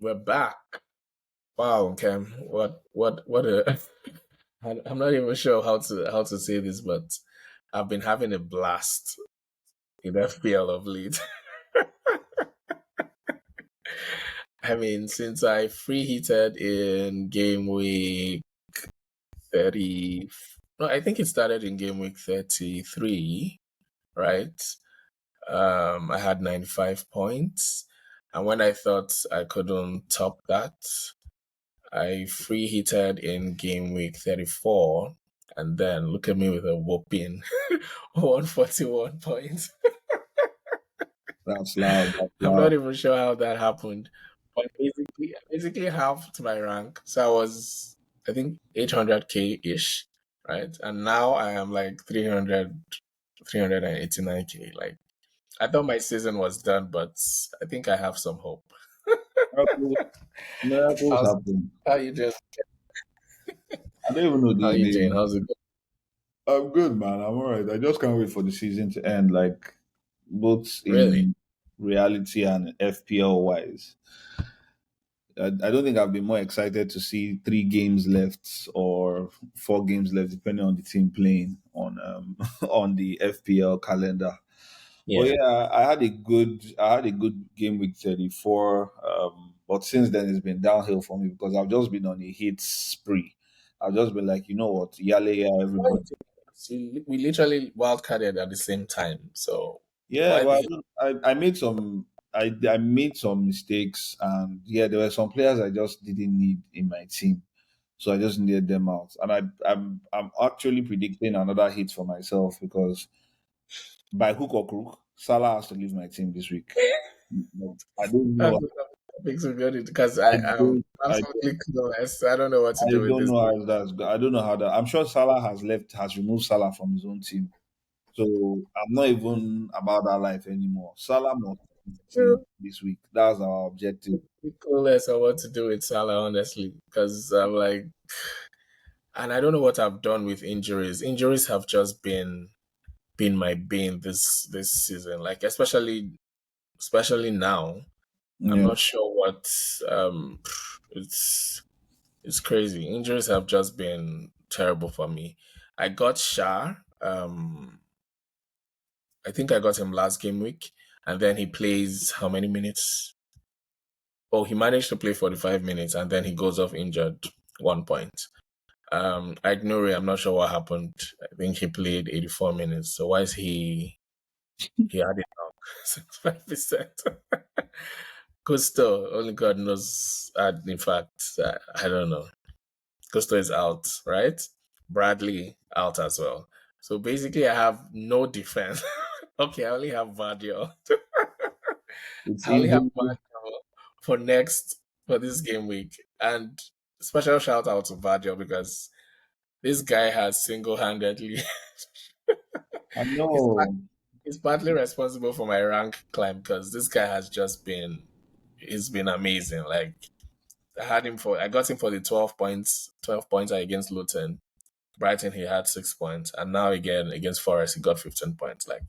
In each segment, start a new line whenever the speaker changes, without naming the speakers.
We're back. Wow, Cam. What a I'm not even sure how to say this, but I've been having a blast in FPL of late. I mean, since I free heated in game week 30, no, I think it started in game week 33, right? I had 95 points. And when I thought I couldn't top that, I free hitted in game week 34, and then look at me with a whopping 141 points.
That's loud. That's
I'm
loud.
not even sure how that happened, but basically halved my rank. So I was, I think, 800k ish, right? And now I am like 389k. Like, I thought my season was done, but I think I have some hope.
Miracles, miracles
How's
happen.
how you doing?
I don't even know
How
this
you doing?
name.
How's it going?
I'm good, man. I'm alright. I just can't wait for the season to end, like both
Really?
in reality and FPL wise. I don't think I've been more excited to see 3 games left or 4 games left, depending on the team playing on on the FPL calendar. But
Yeah.
yeah, I had a good game week 34. But since then it's been downhill for me because I've just been on a hit spree. I've just been like, you know what, yale yeah,
Why
everybody.
do we literally wildcarded at the same time. So
Yeah,
why
but
the
I made some I made some mistakes, and yeah, there were some players I just didn't need in my team. So I just needed them out. And I'm actually predicting another hit for myself because by hook or crook, Salah has to leave my team this week. I don't
that's
know.
the topics we got it because
I
I'm
don't.
absolutely clueless. I don't know what to
I
do with
don't
this
know
game.
how that's. I don't know how that. I'm sure Salah has removed Salah from his own team. So I'm not even about that life anymore. Salah must leave the team
Too
this week. That's our objective.
clueless on what to do with Salah, honestly, because I'm like, and I don't know what I've done with injuries. Injuries have just been my bane this season. Like especially now. I'm
Yeah.
not sure what it's It's crazy. Injuries have just been terrible for me. I got Shah. I think I got him last game week, and then he plays how many minutes? Oh, he managed to play 45 minutes, and then he goes off injured 1 point. Ignore. I'm not sure what happened. I think he played 84 minutes. So why is he had it now? 5%. Gusto, only God knows. In fact, I don't know. Gusto is out, right? Bradley out as well. So basically, I have no defense. Okay, I only have Vardio.
It's
I only have
easy.
Vardio for this game week, and special shout out to Vardio because this guy has single-handedly
I
he's,
know.
he's partly responsible for my rank climb because this guy has just he's been amazing. Like I got him for the 12 points against Luton. Brighton, he had 6 points, and now again against Forest, he got 15 points. Like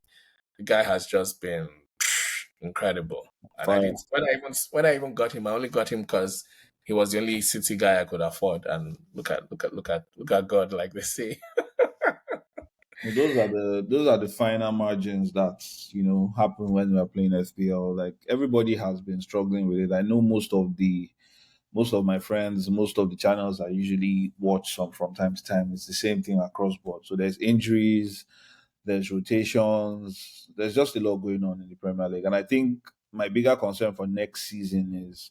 the guy has just been incredible. And I
Fire.
didn't when I even got him, I only got him because he was the only City guy I could afford. And look at God, like they say.
Those are the final margins that happen when we're playing FPL. Like everybody has been struggling with it. I know most of my friends, most of the channels I usually watch from time to time. It's the same thing across board. So there's injuries, there's rotations, there's just a lot going on in the Premier League. And I think my bigger concern for next season is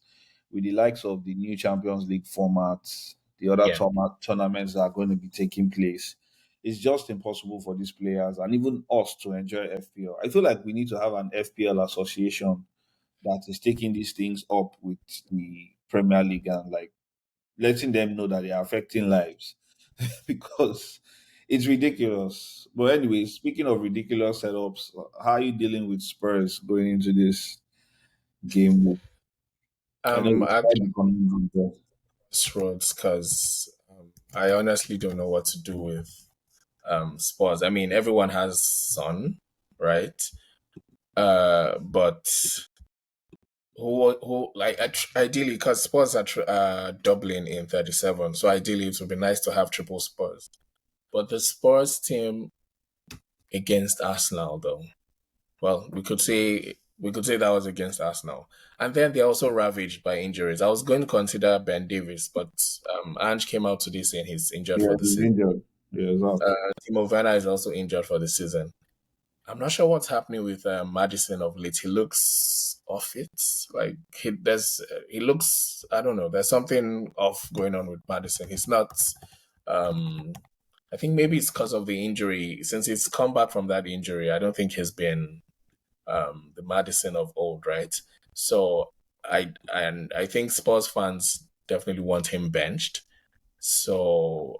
with the likes of the new Champions League formats, the other
Yeah,
tournaments that are going to be taking place. It's just impossible for these players and even us to enjoy FPL. I feel like we need to have an FPL association that is taking these things up with the Premier League and like letting them know that they are affecting lives because it's ridiculous. But anyway, speaking of ridiculous setups, how are you dealing with Spurs going into this game? I know it's quite
actually
the conundrum there.
crossroads because I honestly don't know what to do with Spurs. I mean, everyone has Son, right? But who like ideally, because Spurs are doubling in 37, so ideally it would be nice to have triple Spurs. But the Spurs team against Arsenal, though, well, we could say that was against Arsenal, and then they're also ravaged by injuries. I was going to consider Ben Davis, but Ange came out today saying he's injured
Yeah,
for the
he's
season.
injured. Yeah, exactly.
Timo Werner is also injured for the season. I'm not sure what's happening with Madison of late. He looks off it. Like he looks. I don't know. There's something off going on with Madison. He's not. Um, I think maybe it's because of the injury. Since he's come back from that injury, I don't think he's been the Madison of old, right? So I think Spurs fans definitely want him benched. So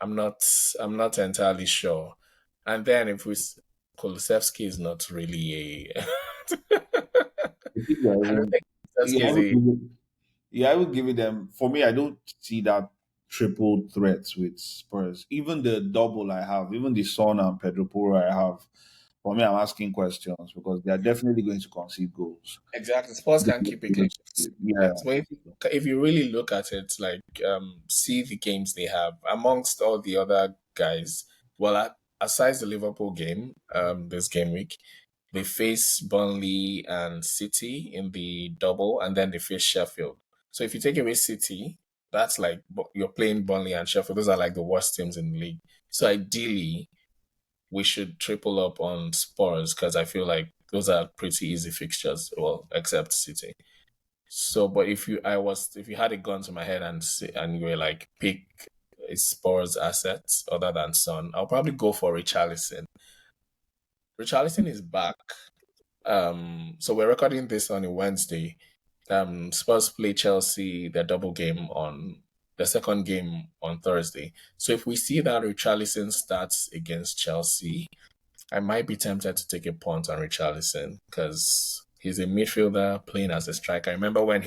I'm not I'm not entirely sure. And then if Kulusevski is not really a
I think they're
I don't
even,
think Kulusevski
yeah, I
is
would
a
give it, yeah, I would give it them. For me, I don't see that triple threats with Spurs. Even the double I have, even the Son and Pedro Porro I have, for me, I'm asking questions because they are definitely going to concede goals.
exactly. Spurs can keep a clean sheet.
Yeah.
Yes, but if you really look at it, like see the games they have amongst all the other guys. Well, aside the Liverpool game, this game week, they face Burnley and City in the double, and then they face Sheffield. So if you take away City, that's like you're playing Burnley and Sheffield. Those are like the worst teams in the league. So ideally, we should triple up on Spurs because I feel like those are pretty easy fixtures. Well, except City. So, but if you had a gun to my head and you were like pick a Spurs assets other than Son, I'll probably go for Richarlison. Richarlison is back. So we're recording this on a Wednesday. Spurs play Chelsea their double game on the second game on Thursday. So if we see that Richarlison starts against Chelsea, I might be tempted to take a punt on Richarlison because he's a midfielder playing as a striker. I remember when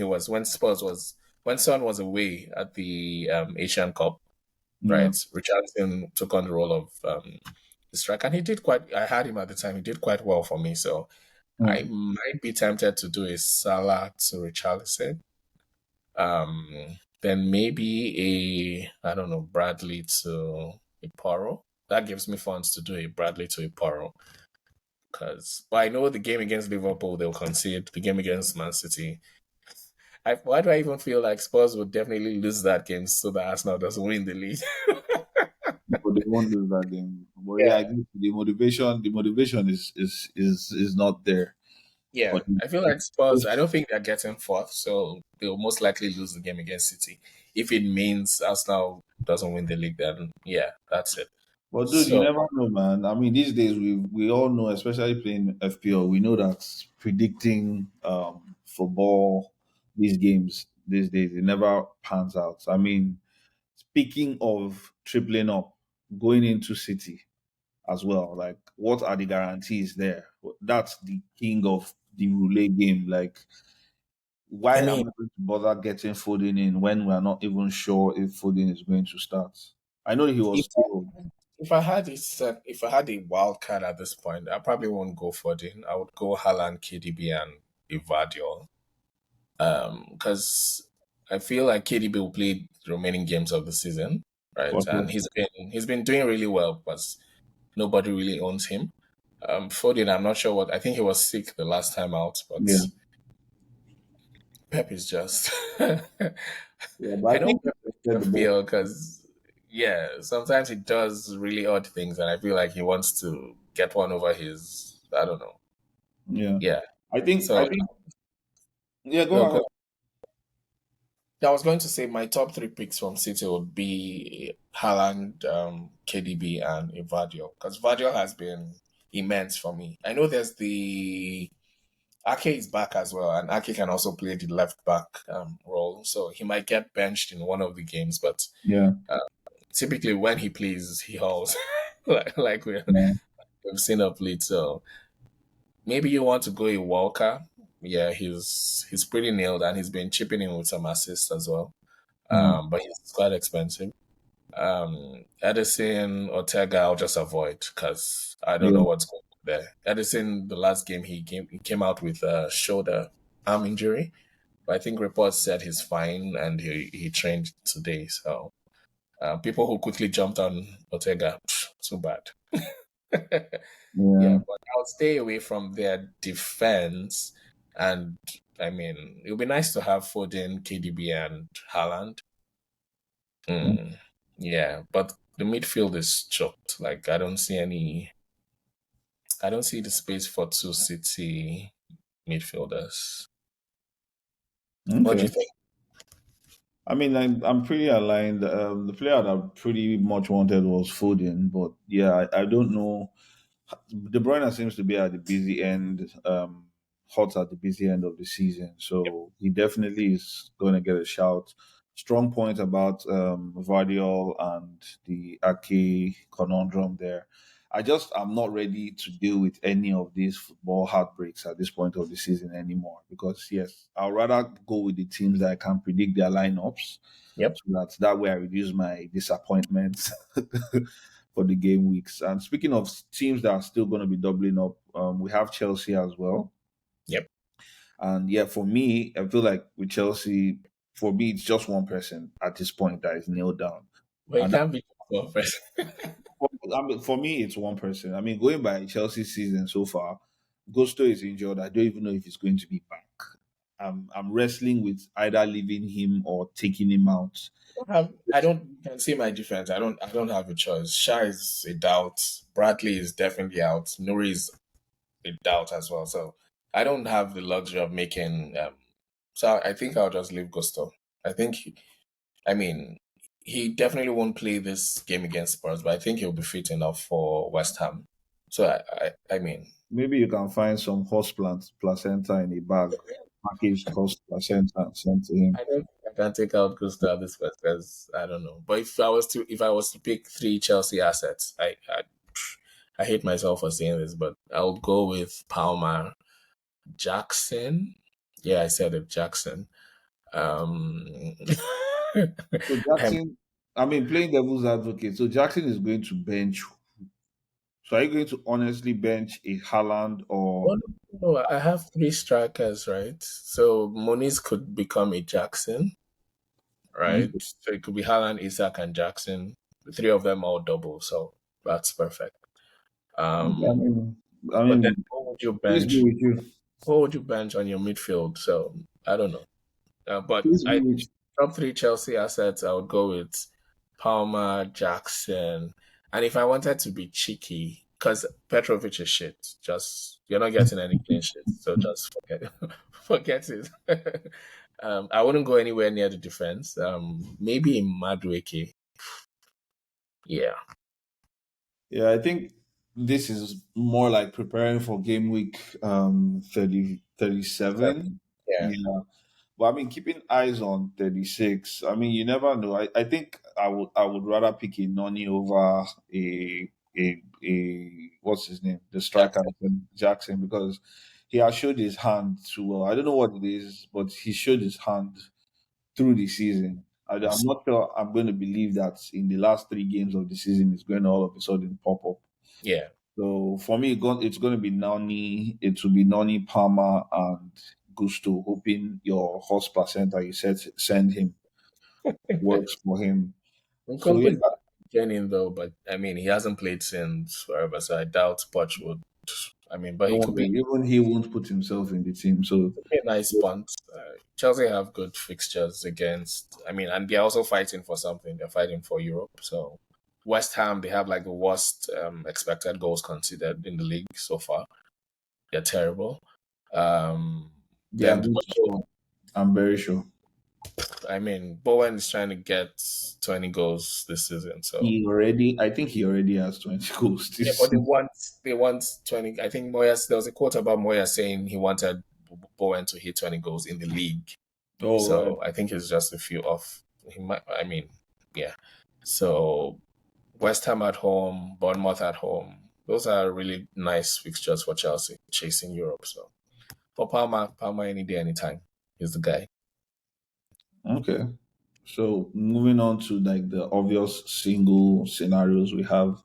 Son was away at the Asian Cup,
Yeah.
right? Richarlison took on the role of the striker, and he did quite. I had him at the time; he did quite well for me. So I
Mm.
might be tempted to do a Salah to Richarlison. Then maybe I don't know, Bradley to a Poro. That gives me funds to do a Bradley to a Poro. But I know the game against Liverpool they'll concede. The game against Man City. Why do I even feel like Spurs would definitely lose that game so that Arsenal doesn't win the league?
But they won't lose that game. But yeah, I
Yeah,
think the motivation is not there.
yeah.
But
I feel like Spurs. I don't think they're getting fourth, so they'll most likely lose the game against City. If it means Arsenal doesn't win the league, then yeah, that's it.
But dude, you
So
never know, man. I mean, these days we all know, especially playing FPL, we know that predicting football, these games these days, it never pans out. I mean, speaking of tripling up, going into City as well, like what are the guarantees there? That's the king of the roulette game. Like, why
I
am
mean,
I going to bother getting Foden in when we're not even sure if Foden is going to start? I know he
if
was told.
if I had a wild card at this point, I probably won't go for Foden. I would go Haaland, KDB, and Ivadio. Because I feel like KDB will play the remaining games of the season, right?
For
And
sure.
he's been doing really well, but nobody really owns him. Foden, I'm not sure what. I think he was sick the last time out, but
Yeah.
Pep is just.
Yeah, but
I
I
know
think he
Pep
said
is
the
a
ball.
feel because yeah, sometimes he does really odd things, and I feel like he wants to get one over his. I don't know.
Yeah.
Yeah.
I think I
So
think yeah, go
no,
ahead.
go. I was going to say my top three picks from City would be Haaland, KDB, and Ivadio because Vadio has been immense for me. I know there's the Ake is back as well, and Ake can also play the left back role, so he might get benched in one of the games. But
Yeah.
uh, typically, when he plays, he hauls like
Yeah.
we've seen of late. So maybe you want to go a Walker. Yeah, he's pretty nailed, and he's been chipping in with some assists as well.
Yeah.
But he's quite expensive. Edison Ortega, I'll just avoid because I don't
Yeah.
know what's going on there. Edison, the last game he came out with a shoulder. arm injury. But I think reports said he's fine and he trained today. So people who quickly jumped on Ortega, too bad. Yeah,
Yeah.
but I'll stay away from their defense. And I mean, it would be nice to have Foden, KDB, and Haaland. Mm, yeah, but the midfield is choked. Like I don't see the space for two City midfielders. What do
Okay.
you think?
I mean, I'm pretty aligned. The player that I pretty much wanted was Foden, but yeah, I don't know. De Bruyne seems to be at the busy end, hot at the busy end of the season,
Yep,
so he definitely is going to get a shout. Strong point about Vardiol and the Ake conundrum there. I'm not ready to deal with any of these football heartbreaks at this point of the season anymore because yes, I'd rather go with the teams that I can predict their lineups
yep,
so that way I reduce my disappointments for the game weeks. And speaking of teams that are still going to be doubling up, we have Chelsea as well.
yep.
And yeah, for me, I feel like with Chelsea, for me, it's just one person at this point that is nailed down.
But it
And that,
can't be well first.
for me, it's one person. I mean, going by Chelsea's season so far, Gusto is injured. I don't even know if he's going to be back. I'm wrestling with either leaving him or taking him out.
I don't you can see my defense. I don't have a choice. Shah is a doubt. Bradley is definitely out. Nuri is a doubt as well. So I don't have the luxury of making so I think I'll just leave Gusto. I think I mean he definitely won't play this game against Spurs, but I think he'll be fit enough for West Ham. So I mean
Maybe you can find some horse placenta in a bag, packaged horse placenta and sent to him.
I don't think I can take out Gusto at this point because I don't know. But if I was to pick three Chelsea assets, I hate myself for saying this, but I'll go with Palmer, Jackson. Yeah, I said it, Jackson. Um,
So
um,
Jackson, I mean, playing devil's advocate. So Jackson is going to bench. So are you going to honestly bench a Haaland or
well, no, I have three strikers, right? So Moniz could become a Jackson, right?
okay?
So it could be Haaland, Isaac, and Jackson. The three of them all double, so that's perfect.
Okay,
Um,
I
but then
mean,
what would you
please be
bench?
with you.
What would you bench on your midfield? So I don't know. But
Please be
I
with you.
top three Chelsea assets, I would go with Palmer, Jackson, and if I wanted to be cheeky, because Petrovic is shit, just you're not getting any clean shit, so just forget forget it. I wouldn't go anywhere near the defense. Maybe in Madueke. Yeah,
Yeah, I think this is more like preparing for game week 37.
yeah,
Yeah. But I mean, keeping eyes on 36. I mean, you never know. I think I would rather pick a Noni over a what's his name, the striker
Jackson.
Jackson, because he has showed his hand too well. I don't know what it is, but he showed his hand through the season. I'm not sure I'm going to believe that in the last three games of the season it's going to all of a sudden pop up.
Yeah,
So for me, it's going to be Nani. It will be Nani, Palmer, and Gusto. Hoping your horse placenta you said send him works for him.
we
So
can
yeah,
put Jen in though, but I mean he hasn't played since forever, so I doubt Poch would. I mean, but he
don't
could be
worry. Even he won't put himself in the team. So
a nice punt. Chelsea have good fixtures against. I mean, and they're also fighting for something. They're fighting for Europe. So West Ham, they have like the worst expected goals conceded in the league so far. They're terrible.
they are
Then
going to score. I'm very sure.
I mean, Bowen is trying to get 20 goals this season. So
I think he already has 20 goals
yeah,
this
but
season.
they want 20. I think Moyes. There was a quote about Moyes saying he wanted Bowen to hit 20 goals in the league.
All right.
So I think it's just a few off. He might. I mean, yeah. So West Ham at home, Bournemouth at home. Those are really nice fixtures for Chelsea chasing Europe. So for Palmer any day, anytime. He's the guy.
Okay. So moving on to like the obvious single scenarios we have.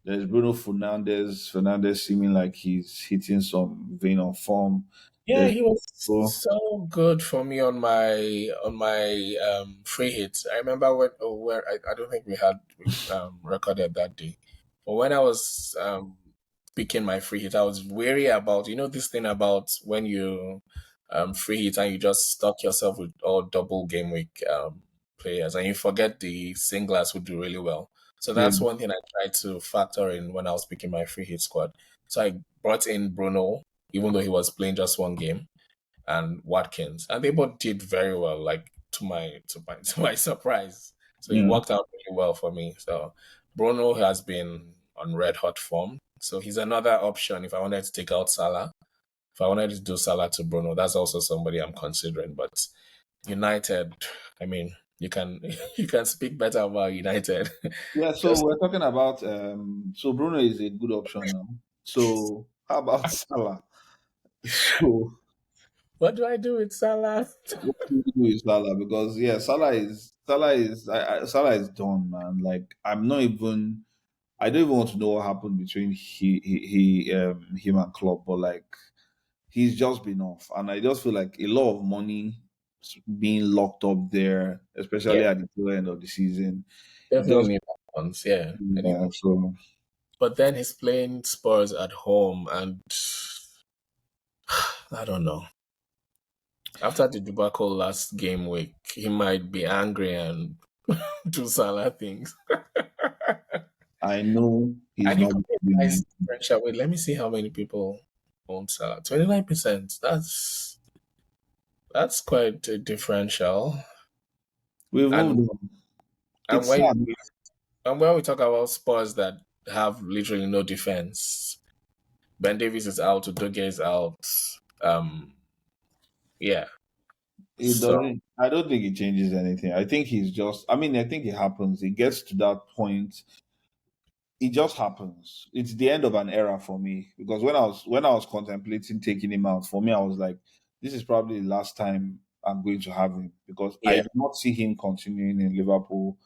There's Bruno Fernandez. Fernandez seeming like he's hitting some vein of form.
Yeah,
There's
he was
so
so good for me on my free hits. I remember where I don't think we recorded that day, but when I was picking my free hit, I was wary about this thing about when you free hit and you just stuck yourself with all double game week players and you forget the singlers who do really well. So
yeah,
that's one thing I tried to factor in when I was picking my free hit squad. So I brought in Bruno even though he was playing just one game, and Watkins, and they both did very well. Like to my surprise, so it
yeah.
worked out really well for me. So Bruno has been on red hot form, so he's another option if I wanted to take out Salah. If I wanted to do Salah to Bruno, that's also somebody I'm considering. But United, I mean, you can you can speak better about United.
Yeah, so
Just
we're talking about so Bruno is a good option now. So how about Salah? So
what do I do with Salah?
what do you do with Salah? Because yeah, Salah is done, man. Like I'm not even I don't even want to know what happened between him and Klopp, but like he's just been off, and I just feel like a lot of money being locked up there,
Yeah,
especially at the tail end of the season. It
definitely
just
need that once. Yeah, I need
yeah, so
but then he's playing Spurs at home, and I don't know. After the debacle last game week, he might be angry and do Salah things.
I know he's
And he
not
could be a
doing
nice
anything.
differential. Wait, let me see how many people own Salah. 29%. That's quite a differential.
We've moved
And
on.
and
It's
when
sad.
and when we talk about Spurs that have literally no defense, Ben Davies is out, Udogie is out. Um, yeah.
It
So
doesn't. I don't think it changes anything. I think he's just. I mean, I think it happens. It gets to that point. It just happens. It's the end of an era for me because when I was contemplating taking him out, for me, I was like, this is probably the last time I'm going to have him because I
yeah,
do not see him continuing in Liverpool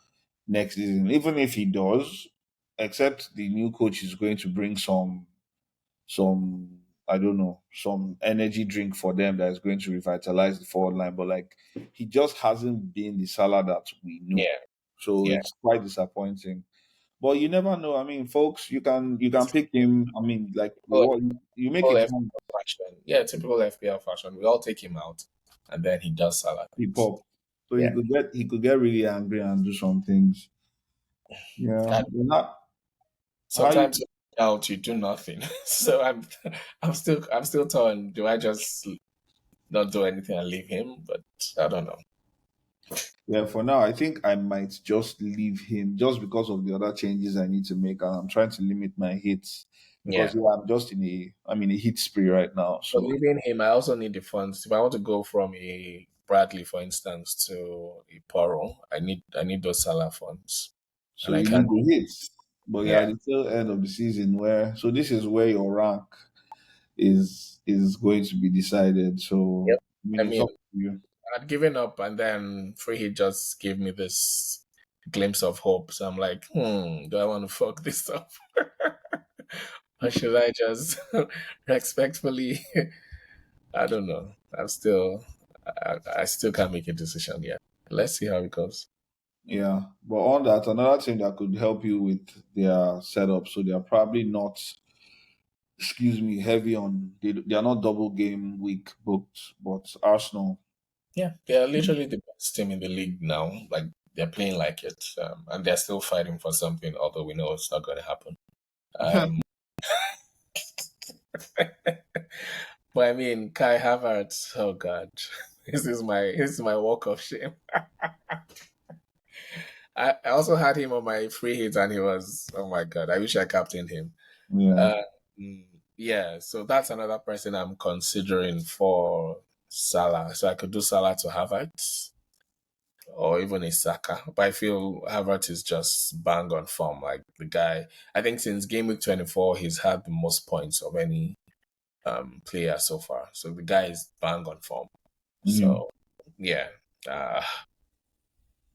next season. Even if he does, except the new coach is going to bring some I don't know some energy drink for them that is going to revitalize the forward line. But like he just hasn't been the Salah that we know,
yeah,
so
yeah.
it's quite disappointing. But you never know. I mean, folks, you can pick him. I mean, like what you make
Typical
it home,
FPL fashion. Yeah, typical FPL fashion. We all take him out, and then he does Salah
he
things.
pop, so he
Yeah,
could get really angry and do some things. Yeah,
and
but not how you.
sometimes out you do nothing. So I'm still torn. Do I just not do anything and leave him? But I don't know.
Yeah, for now, I think I might just leave him just because of the other changes I need to make, and I'm trying to limit my hits
Yeah,
because yeah, I'm in a hit spree right now.
but
So
leaving him, I also need the funds. If I want to go from a Bradley, for instance, to a Poro, I need those Salah funds,
so
and I
you
can't.
need the hits, but yeah,
Yeah.
at the tail end of the season where so this is where your rank is going to be decided. So
Yep.
I mean,
I
it's
mean,
up to you.
I'd given up, and then Free Hit just gave me this glimpse of hope. So I'm like, do I want to fuck this up? Or should I just respectfully? I don't know. I still can't make a decision yet. Let's see how it goes.
Yeah, but on that, another thing that could help you with their setup, so they are probably not, excuse me, heavy on. They are not double game week booked, but Arsenal.
Yeah, they're literally the best team in the league now. Like they're playing like it, and they're still fighting for something. Although we know it's not going to happen. Um, but I mean, Kai Havertz. Oh God, this is my walk of shame. I also had him on my free hit, and he was, oh my God, I wish I captained him.
Yeah.
Uh, yeah, so that's another person I'm considering for Salah. So I could do Salah to Havertz or even a Saka. But I feel Havertz is just bang on form. Like the guy, I think since game week 24, he's had the most points of any player so far. So the guy is bang on form.
Mhm.
So yeah. Uh,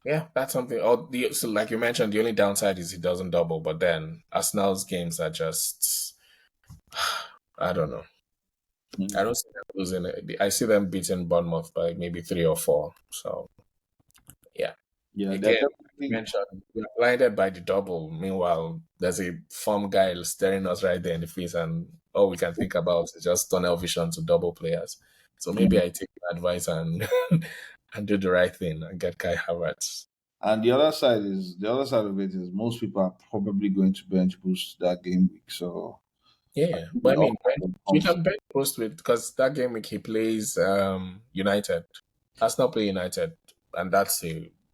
Yeah, that's something. Oh, so like you mentioned, the only downside is he doesn't double. But then Arsenal's games are just, I don't know.
Mm.
I don't see them losing it. I see them beating Bournemouth by maybe 3 or 4. So yeah.
Yeah, they're
Again, I
definitely.
mentioned we are blinded by the double. Meanwhile, there's a form guy staring us right there in the face, and all we can think about is just tunnel vision to double players. So maybe I take advice and and do the right thing and get Kai Havertz.
And the other side of it is most people are probably going to bench boost that game week. So I
Yeah,
think
but I
it all
mean, you
comes.
can bet post with because that game week he plays United. Arsenal play United, and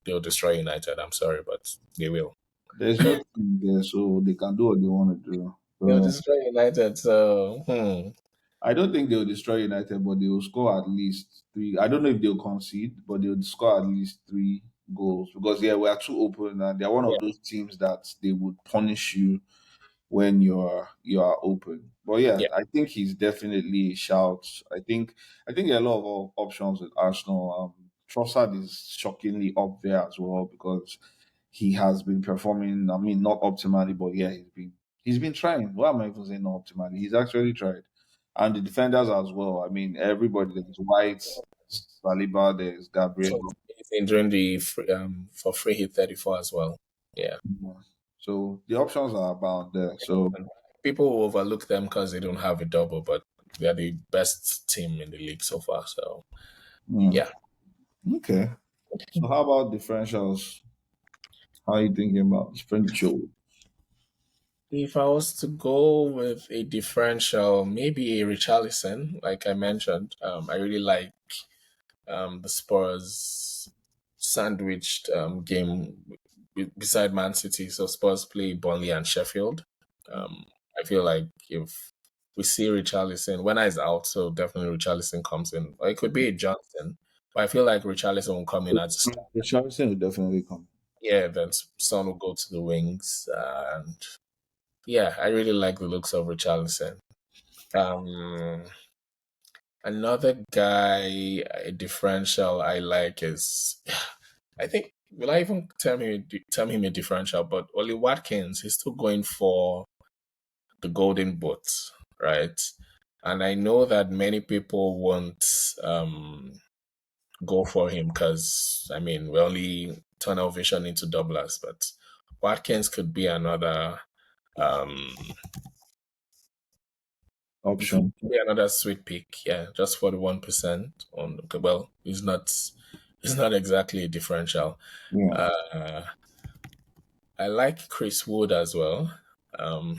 they'll destroy United. I'm sorry, but they will.
There's no team there, so they can do what they want to do.
They'll
So
destroy United. So
I don't think they'll destroy United, but they will score at least three. I don't know if they'll concede, but they'll score at least three goals because yeah, we are too open, and they're one of
yeah,
those teams that they would punish you when you are open. But yeah,
yeah.
I think he's definitely a shout. I think there are a lot of options with Arsenal. Trossard is shockingly up there as well because he has been performing. I mean, not optimally, but yeah, he's been trying. Why am I even saying not optimally? He's actually tried, and the defenders as well. I mean, everybody. There's White, Saliba, there's Gabriel.
So he's entering the for free hit 34 as well. Yeah.
So the options are abound there. So
And people will overlook them because they don't have a double, but they're the best team in the league so far. So
mm,
yeah.
okay. So how about differentials? How are you thinking about differential?
If I was to go with a differential, maybe a Richarlison, like I mentioned, I really like the Spurs sandwiched game beside Man City. So Spurs play Burnley and Sheffield. I feel like if we see Richarlison, when he's out, so definitely Richarlison comes in. Or it could be a Johnson, but I feel like Richarlison will come in as a start.
Richardson will definitely come.
Yeah, then Son will go to the wings, and yeah, I really like the looks of Richarlison. Um, Another guy, a differential I like is, I think, will I even term him a differential? But Oli Watkins, he's still going for the golden boot, right? And I know that many people won't go for him because, I mean, we only tunnel vision into doublers, but Watkins could be another um
Option.
be another sweet pick, yeah, just for the 1% on. Well, he's not exactly a differential.
Yeah.
Uh, I like Chris Wood as well.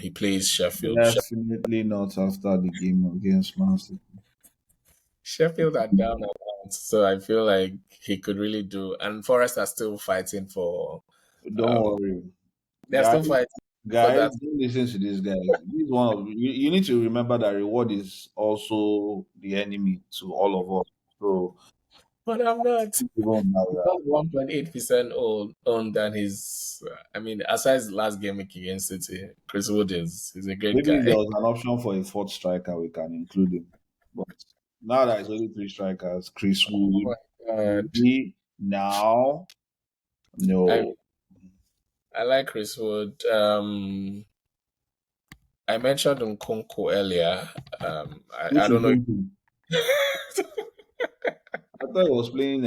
He plays Sheffield.
Definitely not after the game against Man City.
Sheffield are down and out, so I feel like he could really do. And Forest are still fighting for.
Don't
Um,
worry.
they're
Guys,
still fighting for
guys,
that.
don't listen to this guy. This is one of you need to remember that reward is also the enemy to all of us. So
But I'm not.
even
He's
matter.
not 1.8% owned than his. I mean, aside his last game week against City, Chris Wood is a great
Maybe if there
guy.
was an option for a fourth striker, we can include him. But now that it's only three strikers, Chris
Oh
Wood,
my god!
really now,
I
no.
I like Chris Wood. I mentioned Nkunku earlier. I
Which
don't know.
Ubuntu? I thought he was playing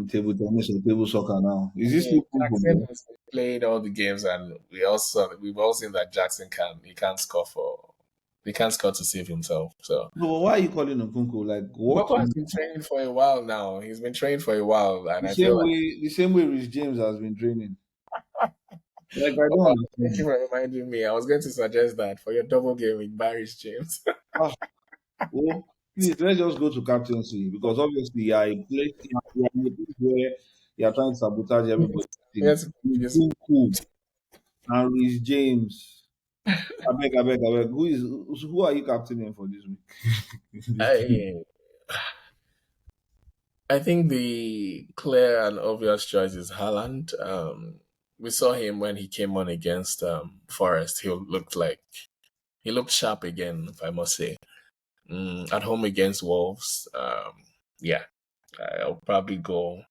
table tennis or table soccer now. Is this
Yeah,
still
Jackson
football?
has played all the games, and we've all seen that Jackson he can't score to save himself. So
No, but why are you calling Nkunku? Like what?
Nkunku has been training for a while now. He's been training for a while, and
The
I feel
same
like.
way, the same way Rich James has been training. Like I don't
Oh, thank you
understand.
for reminding me. I was going to suggest that for your double game with Barry's James.
Ah, well, please let's just go to captaincy because obviously you are in a place where you are trying to sabotage everybody's team.
Yes, yes.
Nkunku and Rich James. I beg. Who are you captaining for this week? This team.
I I think the clear and obvious choice is Haaland. We saw him when he came on against Forest. He looked sharp again, if I must say. At home against Wolves, yeah, I'll probably go.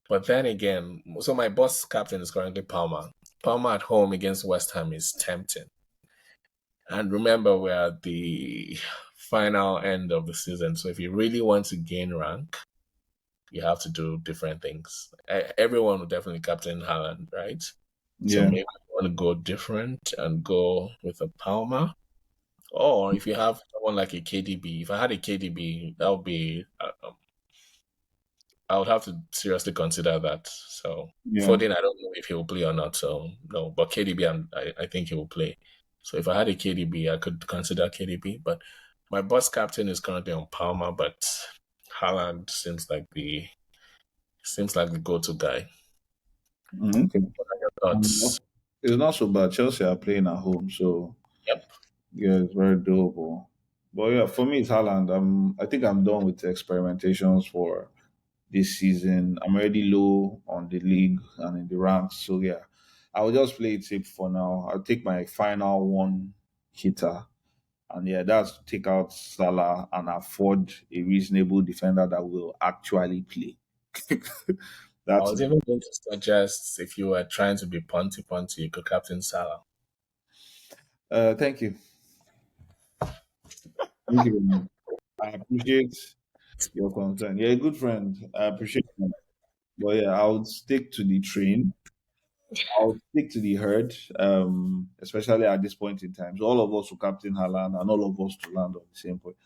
But then again, so my boss captain is currently Palmer. Palmer at home against West Ham is tempting. And remember, we're at the final end of the season. So if you really want to gain rank, you have to do different things. Everyone will definitely captain Haaland, right? So
Yeah.
maybe you want to go different and go with a Palmer. Or if you have someone like a KDB, if I had a KDB, that would be, I would have to seriously consider that. So
Yeah.
Foden, I don't know if he will play or not. So no, but KDB, I think he will play. So if I had a KDB, I could consider KDB. But my bus captain is currently on Palmer, but Haaland seems like the go-to guy.
Okay.
What are your thoughts?
It's not so bad. Chelsea are playing at home, so
Yep.
yeah, it's very doable. But yeah, for me, it's Haaland. I think I'm done with the experimentations for this season. I'm already low on the league and in the ranks, so yeah, I'll just play it safe for now. I'll take my final one hitter, and yeah, that's to take out Salah and afford a reasonable defender that will actually play.
I
That's
was even going to suggest if you were trying to be punty punty, you could captain Salah.
thank you. Thank you very much. I appreciate your concern. You're a good friend. I appreciate it. But yeah, I would stick to the train. I would stick to the herd, especially at this point in time. So all of us will captain Haaland and all of us to land on the same point.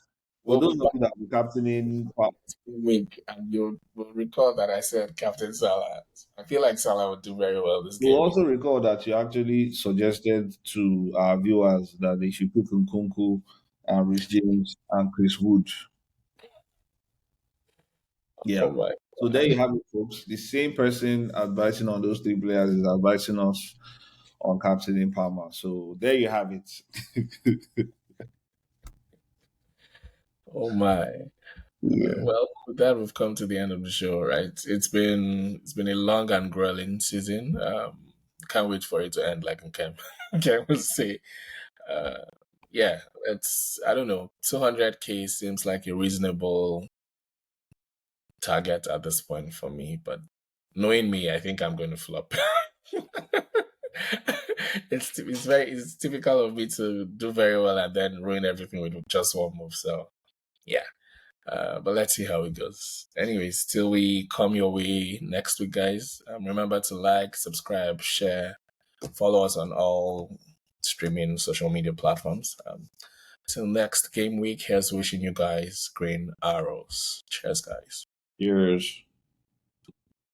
For
We'll
those
be
of
back
you that will be captaining,
next week, and you will recall that I said captain Salah. I feel like Salah would do very well this
we'll
game week.
also recall that you actually suggested to our viewers that they should pick Nkunku and Rich James and Chris Wood.
Oh
Yeah.
my
So there you have it, folks. The same person advising on those three players is advising us on captaining Palmer. So there you have it.
Oh my.
Yeah.
Well, with that, we've come to the end of the show, right? It's been a long and grueling season. Can't wait for it to end, like Ken Ken would say. Uh, yeah, it's I don't know. 200K seems like a reasonable target at this point for me, but knowing me, I think I'm going to flop. It's typical of me to do very well and then ruin everything with just one move. So yeah. But let's see how it goes. Anyways, till we come your way next week, guys, remember to like, subscribe, share, follow us on all streaming social media platforms. Till next game week, here's wishing you guys green arrows. Cheers, guys.
Cheers.